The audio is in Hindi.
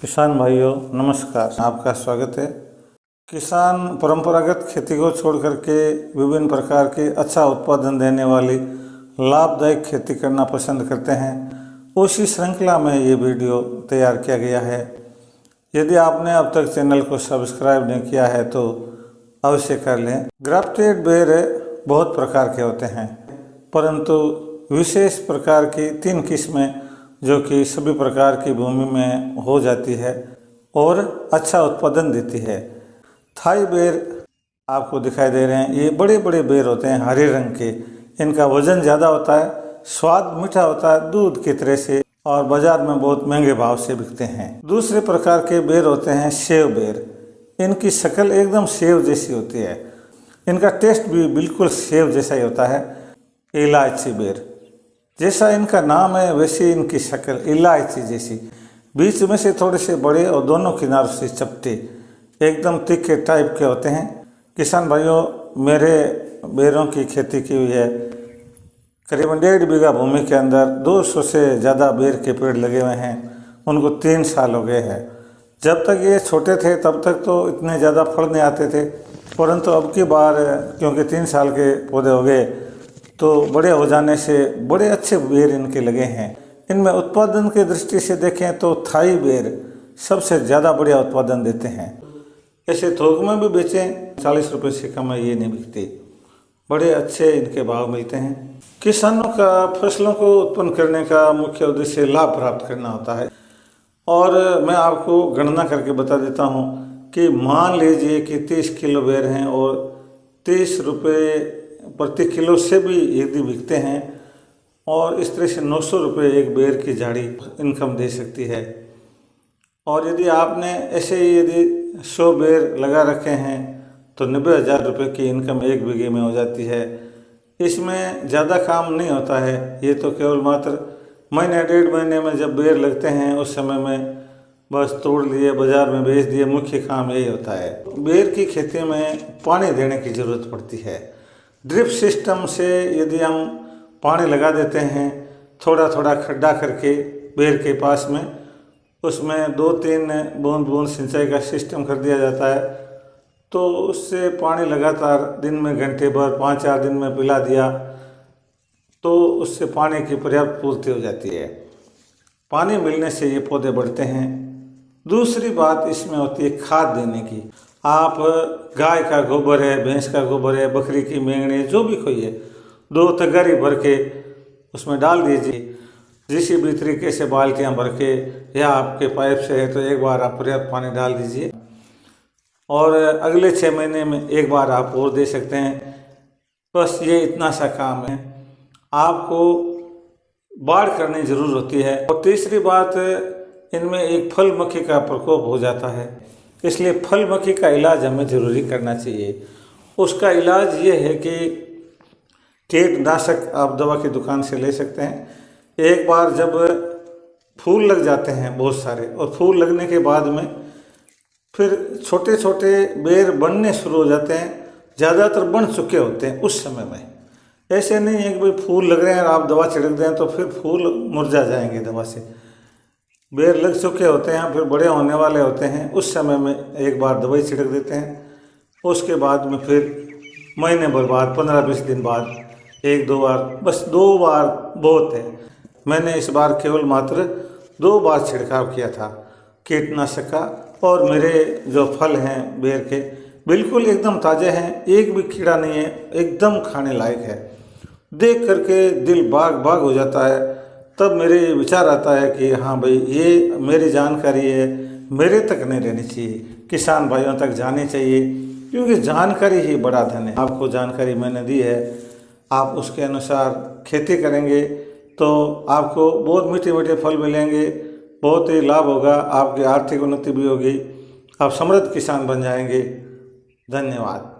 किसान भाइयों नमस्कार, आपका स्वागत है। किसान परंपरागत खेती को छोड़ करके विभिन्न प्रकार की अच्छा उत्पादन देने वाली लाभदायक खेती करना पसंद करते हैं। उसी श्रृंखला में ये वीडियो तैयार किया गया है। यदि आपने अब तक चैनल को सब्सक्राइब नहीं किया है तो अवश्य कर लें। ग्राफ्टेड बेर बहुत प्रकार के होते हैं, परंतु विशेष प्रकार की 3 किस्में जो कि सभी प्रकार की भूमि में हो जाती है और अच्छा उत्पादन देती है। थाई बेर आपको दिखाई दे रहे हैं। ये बड़े बड़े बेर होते हैं, हरे रंग के। इनका वजन ज़्यादा होता है, स्वाद मीठा होता है दूध की तरह से, और बाजार में बहुत महंगे भाव से बिकते हैं। दूसरे प्रकार के बेर होते हैं सेव बेर। इनकी शक्ल एकदम सेव जैसी होती है, इनका टेस्ट भी बिल्कुल सेव जैसा ही होता है। इलायची बेर, जैसा इनका नाम है वैसे इनकी शक्ल इलायची जैसी, बीच में से थोड़े से बड़े और दोनों किनारों से चपटे, एकदम तीखे टाइप के होते हैं। किसान भाइयों, मेरे बेरों की खेती की हुई है। करीबन 1.5 बीघा भूमि के अंदर 200 से ज़्यादा बेर के पेड़ लगे हुए हैं। उनको 3 साल हो गए हैं। जब तक ये छोटे थे तब तक तो इतने ज़्यादा फल नहीं आते थे, परंतु अब की बार क्योंकि 3 साल के पौधे हो गए तो बड़े हो जाने से बड़े अच्छे बेर इनके लगे हैं। इनमें उत्पादन की दृष्टि से देखें तो थाई बेर सबसे ज़्यादा बढ़िया उत्पादन देते हैं। ऐसे थोक में भी बेचें, 40 रुपये से कम में ये नहीं बिकते, बड़े अच्छे इनके भाव मिलते हैं। किसानों का फसलों को उत्पन्न करने का मुख्य उद्देश्य लाभ प्राप्त करना होता है। और मैं आपको गणना करके बता देता हूँ कि मान लीजिए कि 30 किलो बेर हैं और 30 रुपये प्रति किलो से भी यदि बिकते हैं, और इस तरह से 900 रुपये एक बेर की झाड़ी इनकम दे सकती है। और यदि आपने ऐसे ही यदि 100 बेर लगा रखे हैं तो 90,000 रुपये की इनकम 1 बीघे में हो जाती है। इसमें ज़्यादा काम नहीं होता है, ये तो केवल मात्र महीने 1.5 महीने में जब बेर लगते हैं उस समय में बस तोड़ लिए, बाज़ार में बेच दिए। मुख्य काम यही होता है। बेर की खेती में पानी देने की ज़रूरत पड़ती है। ड्रिप सिस्टम से यदि हम पानी लगा देते हैं, थोड़ा थोड़ा खड्डा करके बेर के पास में, उसमें 2-3 बूंद बूंद सिंचाई का सिस्टम कर दिया जाता है, तो उससे पानी लगातार दिन में घंटे भर 5-4 दिन में पिला दिया तो उससे पानी की पर्याप्त पूर्ति हो जाती है। पानी मिलने से ये पौधे बढ़ते हैं। दूसरी बात इसमें होती है खाद देने की। आप गाय का गोबर है, भैंस का गोबर है, बकरी की मेंगनी, जो भी कोई है, 2 तगारी भर के उसमें डाल दीजिए। किसी भी तरीके से बाल्टियाँ भर के या आपके पाइप से है तो एक बार आप पर्याप्त पानी डाल दीजिए, और अगले 6 महीने में एक बार आप और दे सकते हैं। बस ये इतना सा काम है। आपको बाढ़ करनी जरूर होती है। और तीसरी बात, इनमें एक फल मक्खी का प्रकोप हो जाता है, इसलिए फल मक्खी का इलाज हमें ज़रूरी करना चाहिए। उसका इलाज ये है कि कीटनाशक आप दवा की दुकान से ले सकते हैं। एक बार जब फूल लग जाते हैं बहुत सारे, और फूल लगने के बाद में फिर छोटे छोटे बेर बनने शुरू हो जाते हैं, ज़्यादातर बन चुके होते हैं उस समय में। ऐसे नहीं है कि भाई फूल लग रहे हैं और आप दवा छिड़क दें तो फिर फूल मुरझा जाएंगे दवा से। बेर लग चुके होते हैं, फिर बड़े होने वाले होते हैं, उस समय में एक बार दवाई छिड़क देते हैं। उसके बाद में फिर महीने भर बाद, 15-20 दिन बाद 1-2 बार, बस 2 बार बहुत है। मैंने इस बार केवल मात्र 2 बार छिड़काव किया था कीटनाशक का, और मेरे जो फल हैं बेर के बिल्कुल एकदम ताज़े हैं, एक भी कीड़ा नहीं है, एकदम खाने लायक है। देख करके दिल बाग बाग हो जाता है। तब मेरे विचार आता है कि हाँ भाई, ये मेरी जानकारी है, मेरे तक नहीं रहनी चाहिए, किसान भाइयों तक जानी चाहिए, क्योंकि जानकारी ही बड़ा धन है। आपको जानकारी मैंने दी है, आप उसके अनुसार खेती करेंगे तो आपको बहुत मीठे मीठे फल मिलेंगे, बहुत ही लाभ होगा, आपकी आर्थिक उन्नति भी होगी, आप समृद्ध किसान बन जाएंगे। धन्यवाद।